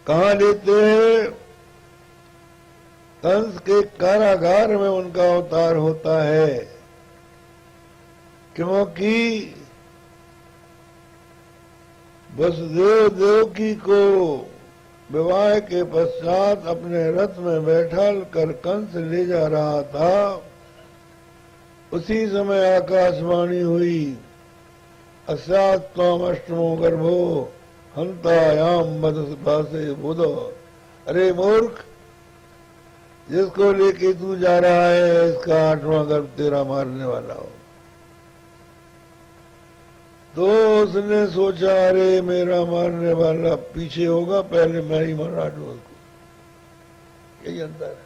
कहां लेते हैं? कंस के कारागार में उनका अवतार होता है, क्योंकि वसुदेव देवकी को विवाह के पश्चात अपने रथ में बैठल कर कंस ले जा रहा था। उसी समय आकाशवाणी हुई, अस्यात् त्वाम अष्टमो गर्भो हंतायाम मदभासे बुधो। अरे मूर्ख, जिसको लेके तू जा रहा है इसका 8वां गर्भ तेरा मारने वाला हो। तो उसने सोचा, अरे मेरा मारने वाला पीछे होगा, पहले मैं ही मारा दूं उसको। यही अंतर है।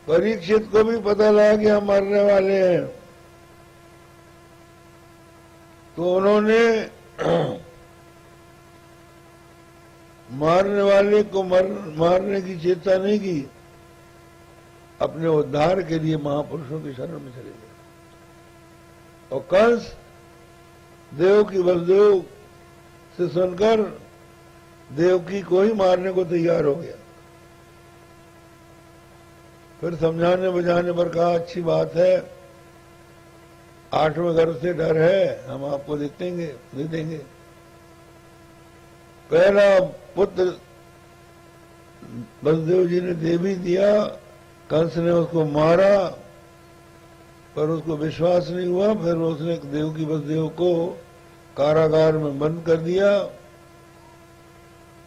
परीक्षित को भी पता लगा कि हम मरने वाले हैं, तो उन्होंने मारने वाले को मारने की चेष्टा नहीं की, अपने उद्धार के लिए महापुरुषों की शरण में चले गए। और कंस देवकी वसुदेव से सुनकर देवकी को ही मारने को तैयार हो गया। फिर समझाने बुझाने पर कहा, अच्छी बात है, 8वें गर्भ से डर है, हम आपको दे देंगे। पहला पुत्र वसुदेव जी ने दे भी दिया। कंस ने उसको मारा, पर उसको विश्वास नहीं हुआ। फिर उसने देवकी वसुदेव को कारागार में बंद कर दिया।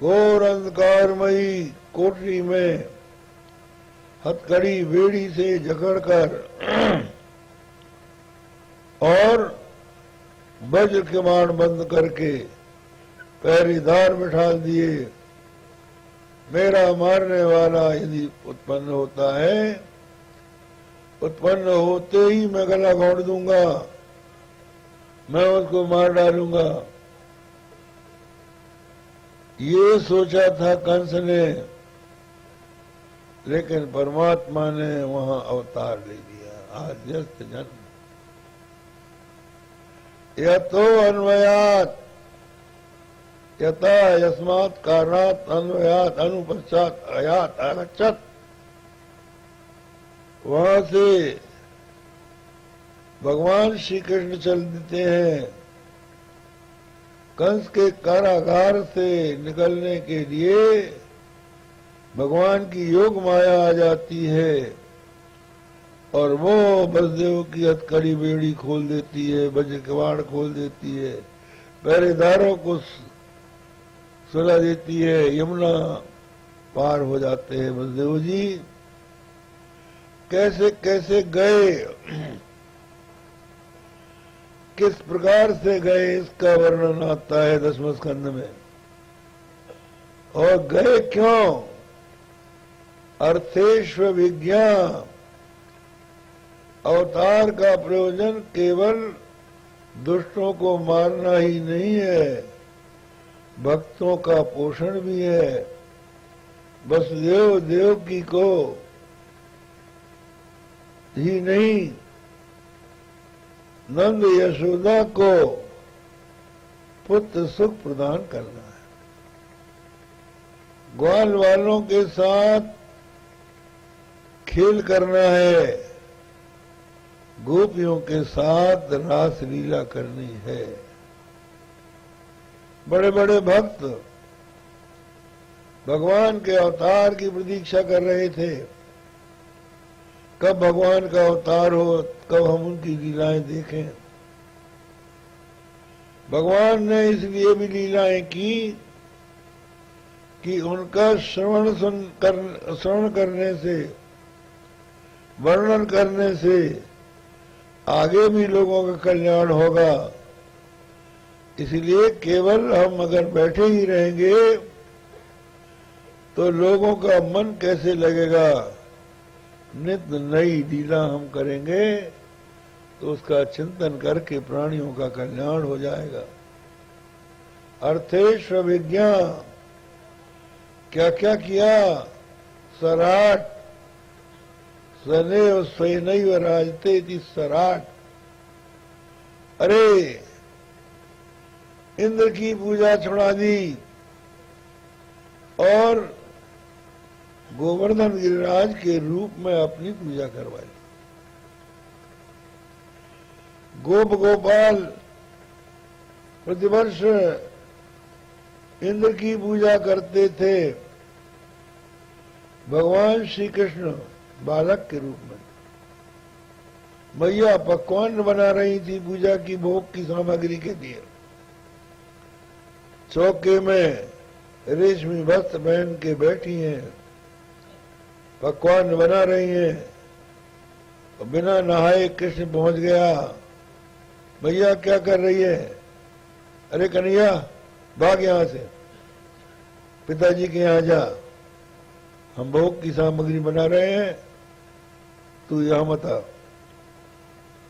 घोर अंधकारमयी कोठरी में हथकड़ी बेड़ी से जकड़कर और वज्र के बाण बंद करके पहरेदार बिठा दिए। मेरा मारने वाला यदि उत्पन्न होता है, उत्पन्न होते ही मैं गला घोंट दूंगा, मैं उसको मार डालूंगा। ये सोचा था कंस ने, लेकिन परमात्मा ने वहां अवतार ले लिया। आद्यस्त जन्म यतो अन्वयात यथा यस्मात् कारणात् अन्वयात अनुपश्चात आयात आगच्छत। वहां से भगवान श्री कृष्ण चल देते हैं। कंस के कारागार से निकलने के लिए भगवान की योग माया आ जाती है और वो वसुदेव की हथकड़ी बेड़ी खोल देती है, वज्र कबाड़ खोल देती है, पहरेदारों को सुला देती है। यमुना पार हो जाते हैं वसुदेव जी। कैसे कैसे गए, किस प्रकार से गए, इसका वर्णन आता है 10वें स्कंद में। और गए क्यों? अर्थेश्व विज्ञान। अवतार का प्रयोजन केवल दुष्टों को मारना ही नहीं है, भक्तों का पोषण भी है। वसुदेव देवकी को ही नहीं, नंद यशोदा को पुत्र सुख प्रदान करना है। ग्वाल वालों के साथ खेल करना है, गोपियों के साथ रास लीला करनी है। बड़े बड़े भक्त भगवान के अवतार की प्रतीक्षा कर रहे थे, कब भगवान का अवतार हो, कब हम उनकी लीलाएं देखें। भगवान ने इसलिए भी लीलाएं की कि उनका श्रवण करने से, वर्णन करने से आगे भी लोगों का कल्याण होगा। इसलिए केवल हम अगर बैठे ही रहेंगे तो लोगों का मन कैसे लगेगा। नित्य नई लीला हम करेंगे तो उसका चिंतन करके प्राणियों का कल्याण हो जाएगा। अर्थेश्व विज्ञान क्या क्या किया? सराट सनैव स्वयनैव राजते इति सराट। अरे इंद्र की पूजा छुड़ा दी, और गोवर्धन गिरिराज के रूप में अपनी पूजा करवाई। गोप गोपाल प्रतिवर्ष इंद्र की पूजा करते थे, भगवान श्री कृष्ण बालक के रूप में। मैया पकवान बना रही थी पूजा की भोग की सामग्री के लिए। चौके में रेशमी वस्त्र पहन के बैठी हैं, पकवान बना रही हैं। और बिना नहाए कृष्ण पहुंच गया। मैया क्या कर रही है? अरे कन्हैया भाग यहां से, पिताजी के यहां जा, हम भोग की सामग्री बना रहे हैं, तू यहां मत आ।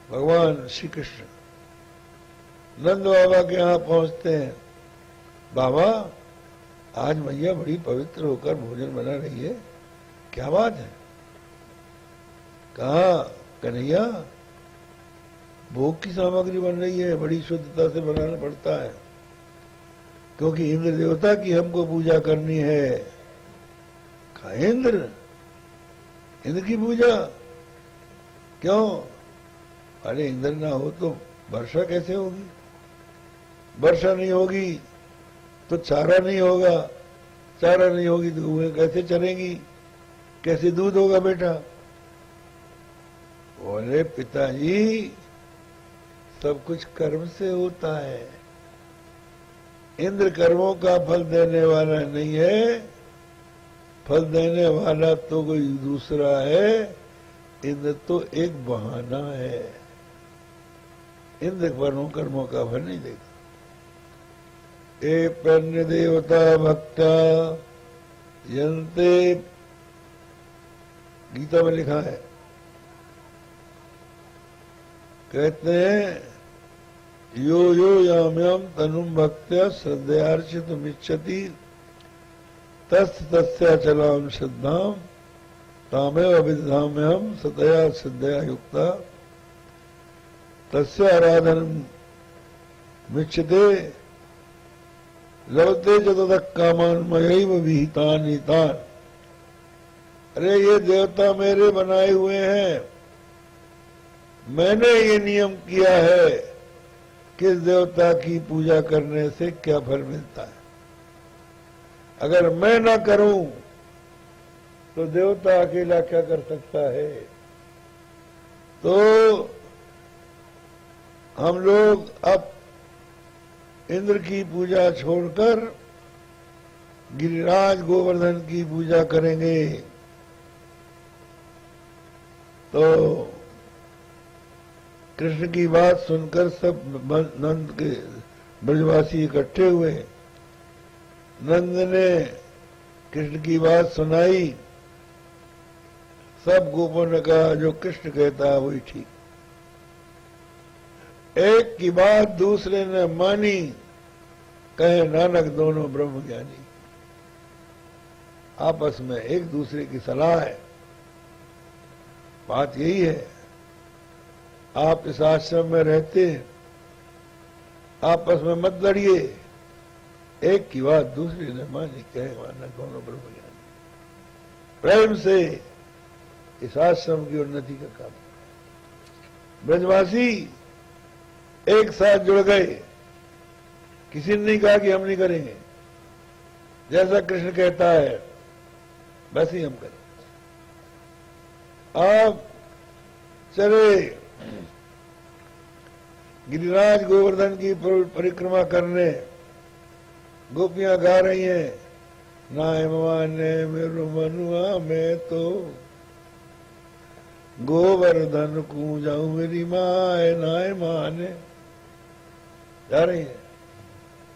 भगवान श्री कृष्ण नंद बाबा के यहां पहुंचते हैं। बाबा आज मैया बड़ी पवित्र होकर भोजन बना रही है, क्या बात है? कहा कन्हैया भोग की सामग्री बन रही है, बड़ी शुद्धता से बनाना पड़ता है, क्योंकि इंद्र देवता की हमको पूजा करनी है। कहा इंद्र की पूजा क्यों? अरे इंद्र ना हो तो वर्षा कैसे होगी? वर्षा नहीं होगी तो चारा नहीं होगा, चारा नहीं होगी तो गौएं कैसे चरेंगी, कैसे दूध होगा बेटा? बोले पिताजी सब कुछ कर्म से होता है, इंद्र कर्मों का फल देने वाला नहीं है, फल देने वाला तो कोई दूसरा है, इंद्र तो एक बहाना है, इंद्र कर्मों का फल नहीं देता। ए पन्य देवता भक्ता यंते, गीता में लिखा है, कहते हैं यो यो याम्याम तनुम भक्त्या श्रद्धयार्चितुमिच्छति तस्याचलाम श्रद्धाम तामेव अभिधाम्यहम सतया श्रद्धया युक्ता तस्य आराधनम मिच्छते लवते च ततः कामान मयैव विहितानि तान्। अरे ये देवता मेरे बनाए हुए हैं, मैंने ये नियम किया है किस देवता की पूजा करने से क्या फल मिलता है। अगर मैं ना करूं तो देवता अकेला क्या कर सकता है? तो हम लोग अब इंद्र की पूजा छोड़कर गिरिराज गोवर्धन की पूजा करेंगे। तो कृष्ण की बात सुनकर सब नंद के ब्रजवासी इकट्ठे हुए। नंद ने कृष्ण की बात सुनाई। सब गोपों ने कहा जो कृष्ण कहता है वही ठीक। एक की बात दूसरे ने मानी, कहे नानक दोनों ब्रह्म ज्ञानी। आपस में एक दूसरे की सलाह है। बात यही है, आप इस आश्रम में रहते हैं, आपस में मत लड़िए। एक की बात दूसरे ने मानी, कहे नानक दोनों ब्रह्म ज्ञानी। प्रेम से इस आश्रम की उन्नति का काम। ब्रजवासी एक साथ जुड़ गए, किसी ने नहीं कहा कि हम नहीं करेंगे, जैसा कृष्ण कहता है वैसे ही हम करें। आप चले गिरिराज गोवर्धन की परिक्रमा करने। गोपियां गा रही हैं, नाय माने मेरु मनुआ मैं तो गोवर्धन को जाऊं मेरी माए नाय माने। जा रही है,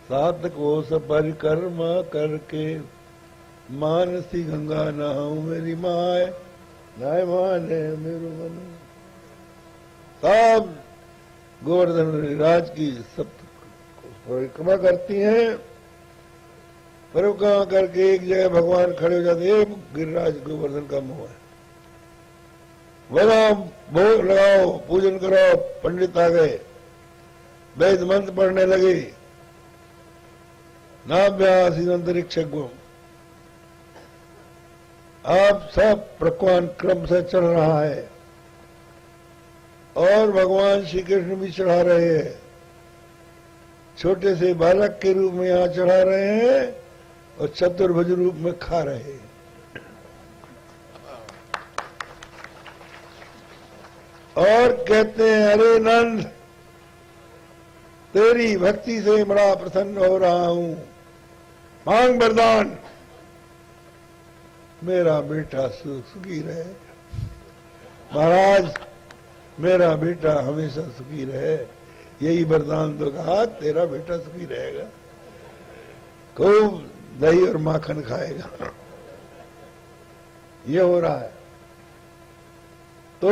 7 कोस परिक्रमा करके मानसी गंगा नहाऊं मेरी माए नाय माने मेरु मनु। सब गोवर्धन राज की सब परिक्रमा करती हैं। परिक्रमा करके एक जगह भगवान खड़े हो जाते हैं। गिरिराज गोवर्धन का मुंह है, बनाओ भोग लगाओ, पूजन कराओ। पंडित आ गए, वेद मंत्र पढ़ने लगे। नाभ्यासीन अंतरिक्ष आप सब प्रकवान क्रम से चल रहा है और भगवान श्री कृष्ण भी चढ़ा रहे हैं। छोटे से बालक के रूप में यहां चढ़ा रहे हैं और चतुर्भुज रूप में खा रहे हैं। और कहते हैं, अरे नंद, तेरी भक्ति से बड़ा प्रसन्न हो रहा हूं, मांग वरदान, मेरा बेटा सुखी रहे। महाराज, मेरा बेटा हमेशा सुखी रहे, यही वरदान तो कहा, तेरा बेटा सुखी रहेगा, खूब दही और माखन खाएगा। ये हो रहा है। तो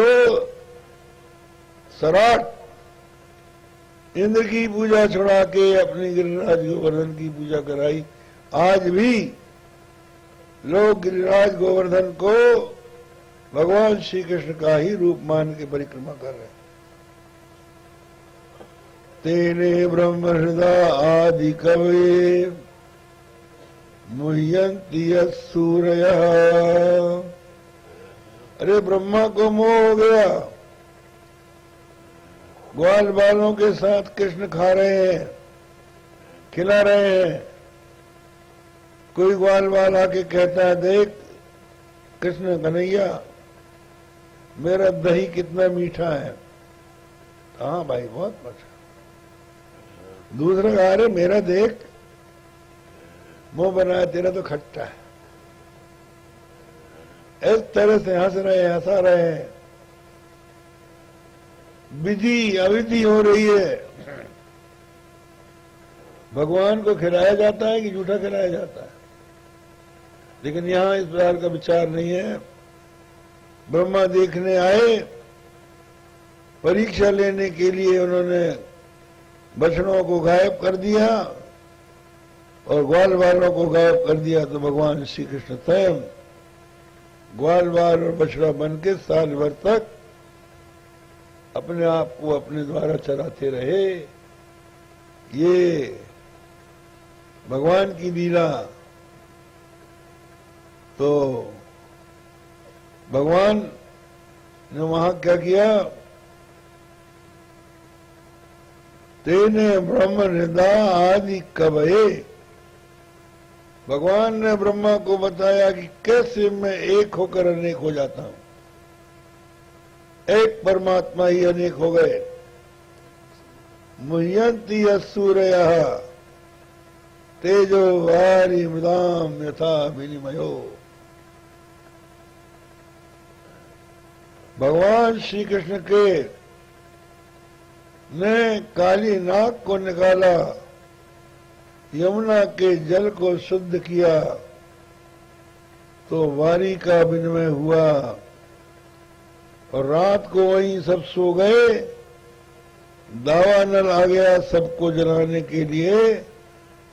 सराट इंद्र की पूजा छुड़ा के अपनी गिरिराज गोवर्धन की पूजा कराई। आज भी लोग गिरिराज गोवर्धन को भगवान श्री कृष्ण का ही रूप मान के परिक्रमा कर रहे हैं। तेने ब्रह्म हृदय आदि कवये मुह्यन्ति सूरयः। अरे ब्रह्मा को मोह हो गया, ग्वाल बालों के साथ कृष्ण खा रहे हैं, खिला रहे हैं। कोई ग्वाल बाल आके कहता है, देख कृष्ण कन्हैया, मेरा दही कितना मीठा है। हाँ भाई, बहुत मीठा। दूसरा कहा, रहे मेरा देख, मुंह बनाया तेरा तो खट्टा है। इस तरह से हंस रहे, हंसा रहे हैं। विधि अविधि हो रही है। भगवान को खिलाया जाता है कि झूठा खिलाया जाता है? लेकिन यहां इस प्रकार का विचार नहीं है। ब्रह्मा देखने आए, परीक्षा लेने के लिए उन्होंने बछड़ों को गायब कर दिया और ग्वाल बालों को गायब कर दिया। तो भगवान श्री कृष्ण स्वयं ग्वाल बाल और बछड़ा बन के साल भर तक अपने आप को अपने द्वारा चलाते रहे। ये भगवान की लीला। तो भगवान ने वहां क्या किया? तेने ब्रह्म हृदय आदि कवये। भगवान ने ब्रह्मा को बताया कि कैसे मैं एक होकर अनेक हो जाता हूं। एक परमात्मा ही अनेक हो गए। मुह्यन्ति सूरयः तेजो वारी मृदाम यथा विनिमयो। भगवान श्री कृष्ण के ने काली नाग को निकाला, यमुना के जल को शुद्ध किया, तो वारी का विनिमय हुआ। और रात को वहीं सब सो गए। दावानल आ गया सबको जलाने के लिए,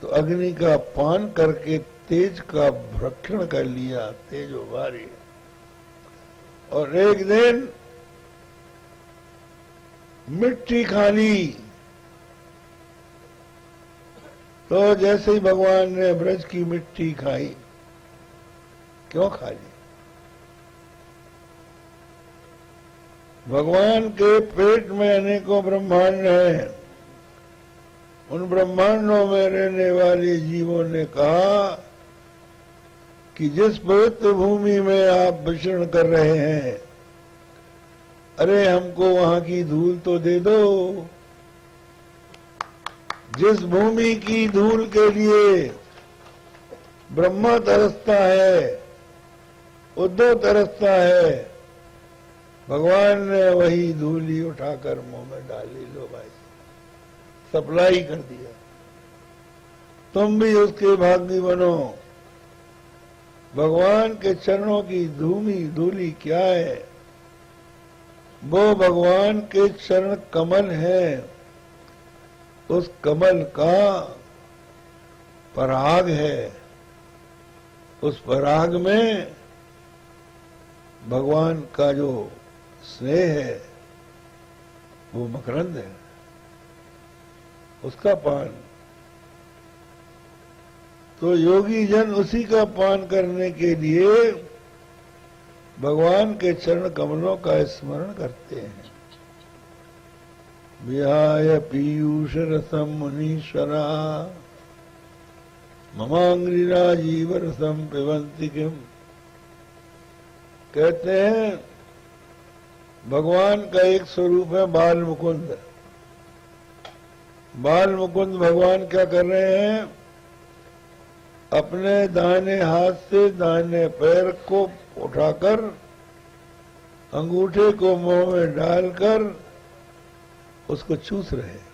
तो अग्नि का पान करके तेज का भक्षण कर लिया, तेजो वारी। और एक दिन मिट्टी खा ली। तो जैसे ही भगवान ने ब्रज की मिट्टी खाई, क्यों खा ली? भगवान के पेट में अनेकों ब्रह्मांड हैं। उन ब्रह्मांडों में रहने वाले जीवों ने कहा कि जिस पवित्र भूमि में आप विचरण कर रहे हैं, अरे हमको वहां की धूल तो दे दो। जिस भूमि की धूल के लिए ब्रह्मा तरसता है, उद्धव तरसता है, भगवान ने वही धूली उठाकर मुंह में डाली। लो भाई, सप्लाई कर दिया। तुम भी उसके भागी बनो। भगवान के चरणों की धूली क्या है? वो भगवान के चरण कमल है। उस कमल का पराग है। उस पराग में भगवान का जो स्नेह है, वो मकरंद है, उसका पान। तो योगी जन उसी का पान करने के लिए भगवान के चरण कमलों का स्मरण करते हैं। विहाय पीयूष रसम मुनीश्वरा ममांग्रिराजीव रसम पिबन्ति किम। कहते हैं भगवान का एक स्वरूप है बाल मुकुंद। बाल मुकुंद भगवान क्या कर रहे हैं? अपने दाहिने हाथ से दाहिने पैर को उठाकर अंगूठे को मुंह में डालकर उसको चूस रहे हैं।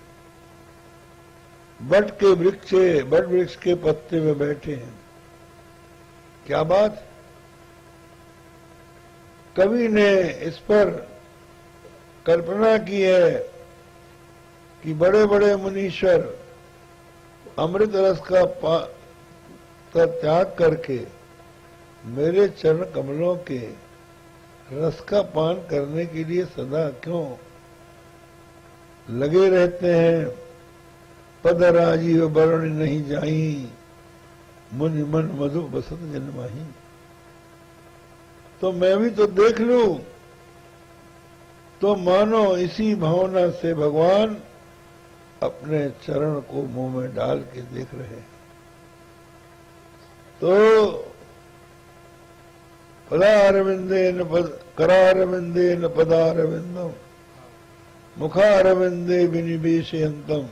बट वृक्ष के पत्ते में बैठे हैं। क्या बात! कवि ने इस पर कल्पना की है कि बड़े बड़े मुनीश्वर अमृत रस का त्याग करके मेरे चरण कमलों के रस का पान करने के लिए सदा क्यों लगे रहते हैं। पद राजीव वर्ण नहीं जाई मुनि मन मधु बसत जन्माही। तो मैं भी तो देख लूं। तो मानो इसी भावना से भगवान अपने चरण को मुंह में डाल के देख रहे हैं। तो पदारविंदेन करारविंदेन पदारविंदम मुखारविंदे विनिवेशयन्तम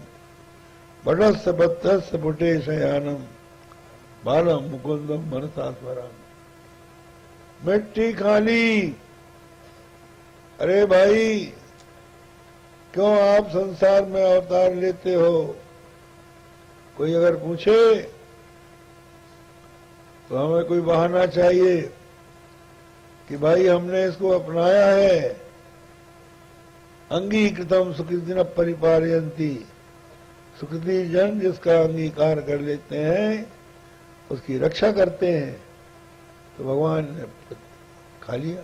बटस्थ पत्थस्थ पुटे शयानम बालम मुकुंदम मनसा स्वराम। मिट्टी खाली। अरे भाई, क्यों आप संसार में अवतार लेते हो? कोई अगर पूछे तो हमें कोई बहाना चाहिए कि भाई हमने इसको अपनाया है। अंगीकृतम सुकृतिन परिपालयन्ति। सुकृति जन जिसका अंगीकार कर लेते हैं उसकी रक्षा करते हैं। तो भगवान ने खा लिया।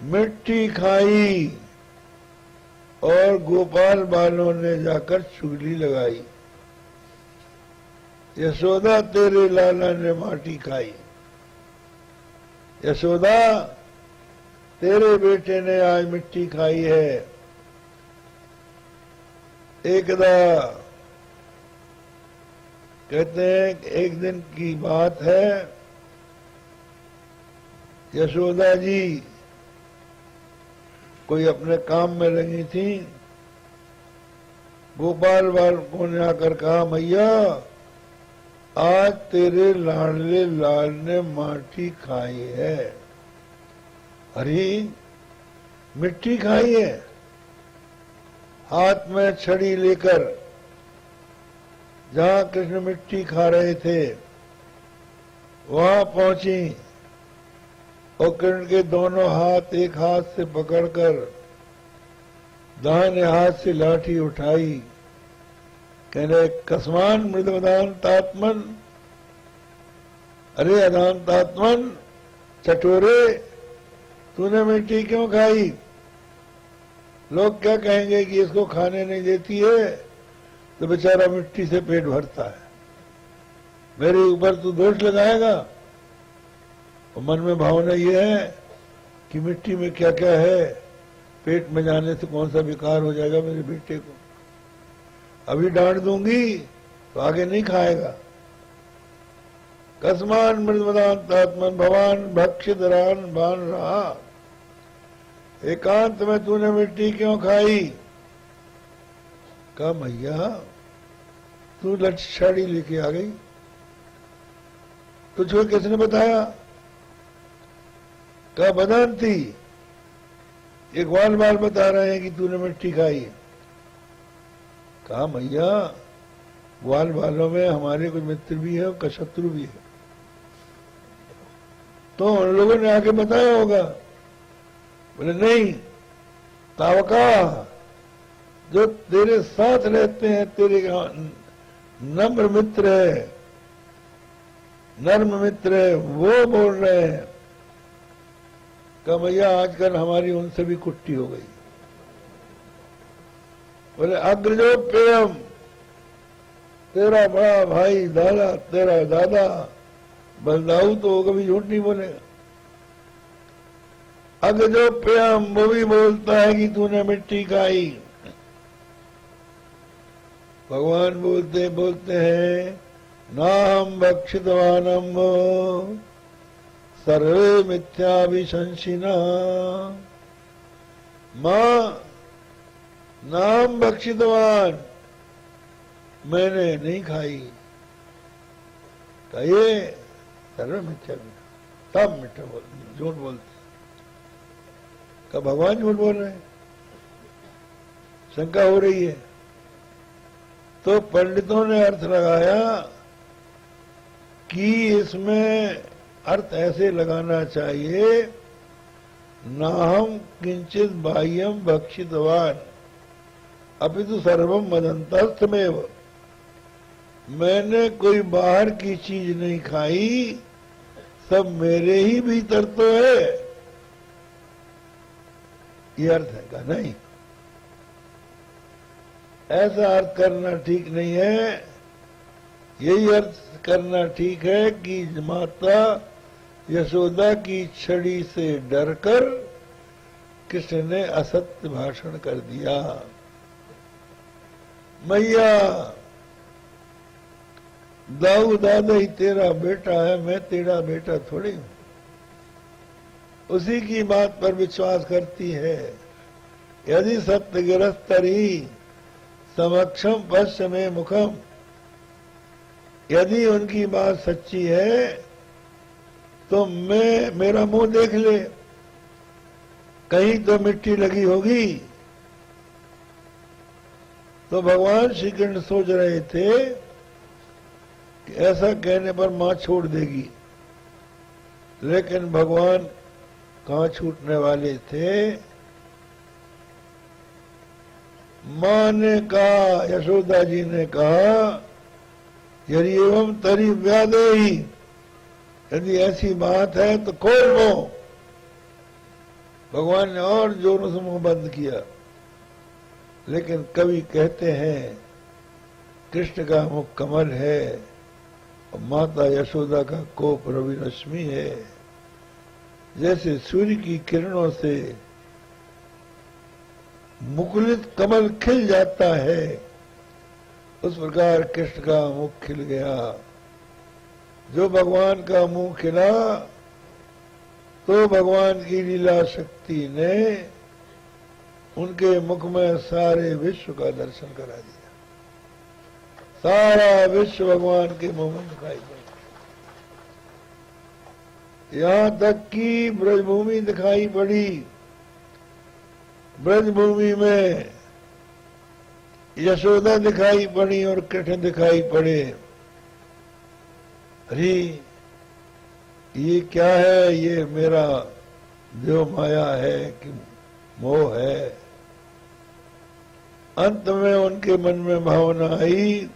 मिट्टी खाई और गोपाल बालों ने जाकर चुगली लगाई। यशोदा तेरे लाला ने माटी खाई। यशोदा तेरे बेटे ने आज मिट्टी खाई है। एकदा कहते हैं एक दिन की बात है, यशोदा जी कोई अपने काम में लगी थी। गोपाल बालकों ने आकर कहा, मैया आज तेरे लाडले लाल ने माटी खाई है। अरे मिट्टी खाई है। हाथ में छड़ी लेकर जहां कृष्ण मिट्टी खा रहे थे वहां पहुंची और कृष्ण के दोनों हाथ एक हाथ से पकड़कर दाहिने हाथ से लाठी उठाई। कहने कस्मान मृदवदांतात्मन। अरे अदांतात्मन, चटोरे, तूने मिट्टी क्यों खाई? लोग क्या कहेंगे कि इसको खाने नहीं देती है तो बेचारा मिट्टी से पेट भरता है। मेरे ऊपर तू दोष लगाएगा? और मन में भावना यह है कि मिट्टी में क्या क्या है, पेट में जाने से कौन सा विकार हो जाएगा मेरे बेटे को। अभी डांट दूंगी तो आगे नहीं खाएगा। कस्मान मृदवदांतात्मन भवान भक्षितरान बान रहा। एकांत में तूने मिट्टी क्यों खाई? कहा मैया तू लठछड़ी लेके आ गई, तुझको किसने बताया? कहा बदांती, एक ग्वाल बाल बता रहे हैं कि तूने मिट्टी खाई। कहा मैया ग्वाल बालों में हमारे कुछ मित्र भी है और कुछ शत्रु भी है, तो उन लोगों ने आके बताया होगा। बोले नहीं, तावका जो तेरे साथ रहते हैं, तेरे नम्र मित्र है, नर्म मित्र है, वो बोल रहे हैं। कहा भैया आजकल हमारी उनसे भी कुट्टी हो गई। बोले अग्रजो प्रेम, तेरा बड़ा भाई दादा, तेरा दादा बलदाऊ तो कभी झूठ नहीं बोलेगा। अग जो प्रेम वो भी बोलता है कि तूने मिट्टी खाई। भगवान बोलते बोलते हैं नाहम भक्षितवानम सर्वे मिथ्याभिशंसिना। मां नाम भक्षितवान, मैंने नहीं खाई। कहिए सर्व मिथ्या, सब मिथ्या झूठ बोलते। क्या भगवान झूठ बोल रहे हैं? शंका हो रही है। तो पंडितों ने अर्थ लगाया कि इसमें अर्थ ऐसे लगाना चाहिए नाहम किंचित बाह्यम भक्षितवान अपितु सर्वम मदंतस्थमेव। मैंने कोई बाहर की चीज नहीं खाई, सब मेरे ही भीतर तो है। ये अर्थ है क्या? नहीं, ऐसा अर्थ करना ठीक नहीं है। यही अर्थ करना ठीक है कि माता यशोदा की छड़ी से डरकर कृष्ण ने असत्य भाषण कर दिया। मैया दाऊ दादा ही तेरा बेटा है, मैं तेरा बेटा थोड़ी हूं। उसी की बात पर विश्वास करती है। यदि सत्य गिरस्तरी समक्षम पश्चिमे मुखम, यदि उनकी बात सच्ची है तो मेरा मुंह देख ले, कहीं तो मिट्टी लगी होगी। तो भगवान श्री कृष्ण सोच रहे थे कि ऐसा कहने पर मां छोड़ देगी, लेकिन भगवान कहां छूटने वाले थे। मां ने कहा, यशोदा जी ने कहा, यदि एवं तरी व्यादे ही, यदि ऐसी बात है तो खोल मुंह। भगवान ने और जोरों से मुंह बंद किया। लेकिन कवि कहते हैं कृष्ण का मुख कमल है और माता यशोदा का कोप रवि रश्मि है। जैसे सूर्य की किरणों से मुकुलित कमल खिल जाता है, उस प्रकार कृष्ण का मुख खिल गया। जो भगवान का मुंह खिला तो भगवान की लीला शक्ति ने उनके मुख में सारे विश्व का दर्शन करा दिया। सारा विश्व भगवान के मुंह में दिखाई पड़ा, यहां तक कि ब्रजभूमि दिखाई पड़ी। ब्रजभूमि में यशोदा दिखाई पड़ी और कृष्ण दिखाई पड़े। अरे ये क्या है? ये मेरा जो माया है कि मोह है। अंत में उनके मन में भावना आई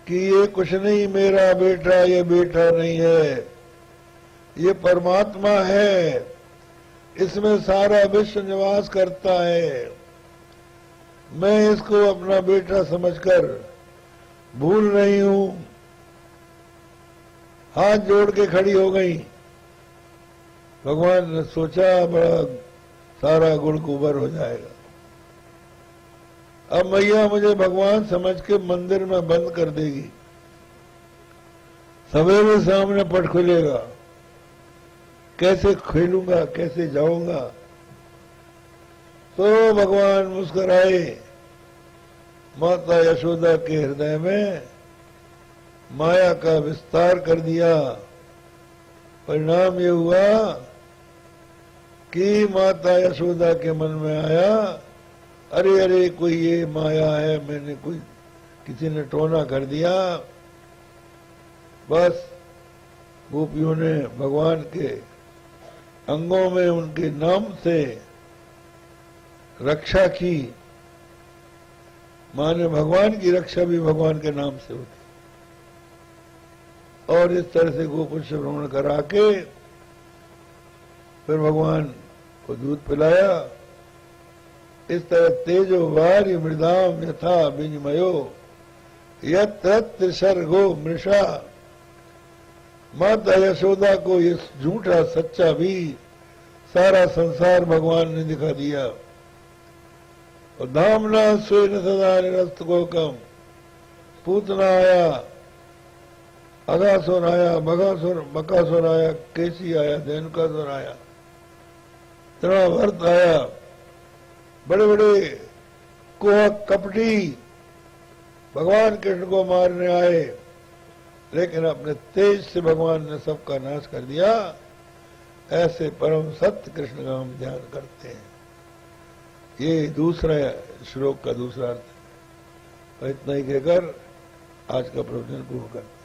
कि ये कुछ नहीं मेरा बेटा, ये बेटा नहीं है, ये परमात्मा है, इसमें सारा विश्व निवास करता है। मैं इसको अपना बेटा समझकर भूल रही हूं। हाथ जोड़ के खड़ी हो गई। भगवान ने सोचा बड़ा सारा गुण कुबर हो जाएगा। अब मैया मुझे भगवान समझ के मंदिर में बंद कर देगी, सवेरे सामने पट खुलेगा, कैसे खेलूंगा, कैसे जाऊंगा। तो भगवान मुस्कुराए। माता यशोदा के हृदय में माया का विस्तार कर दिया। परिणाम ये हुआ कि माता यशोदा के मन में आया, अरे अरे कोई ये माया है, मैंने कोई किसी ने टोना कर दिया। बस गोपियों ने भगवान के अंगों में उनके नाम से रक्षा की। माने भगवान की रक्षा भी भगवान के नाम से होती। और इस तरह से गोकुल से भ्रमण करा के फिर भगवान को दूध पिलाया। इस तरह तेजो वार्य मृदाम यथा विनिमयो यत्र सर्गो मृषा। माता यशोदा को ये झूठा सच्चा भी सारा संसार भगवान ने दिखा दिया। और धामना स्वेन सदा निरस्त गोकम, पूतना आया, अगासुर आया, बकासुर आया, केसी आया, धेनुकासुर आया, तृणावर्त आया, बड़े बड़े कुहक कपटी भगवान कृष्ण को मारने आए, लेकिन अपने तेज से भगवान ने सबका नाश कर दिया। ऐसे परम सत्य कृष्ण का हम ध्यान करते हैं। ये दूसरा श्लोक का दूसरा अर्थ है। और इतना ही कहकर आज का प्रवचन पूर्ण करते हैं।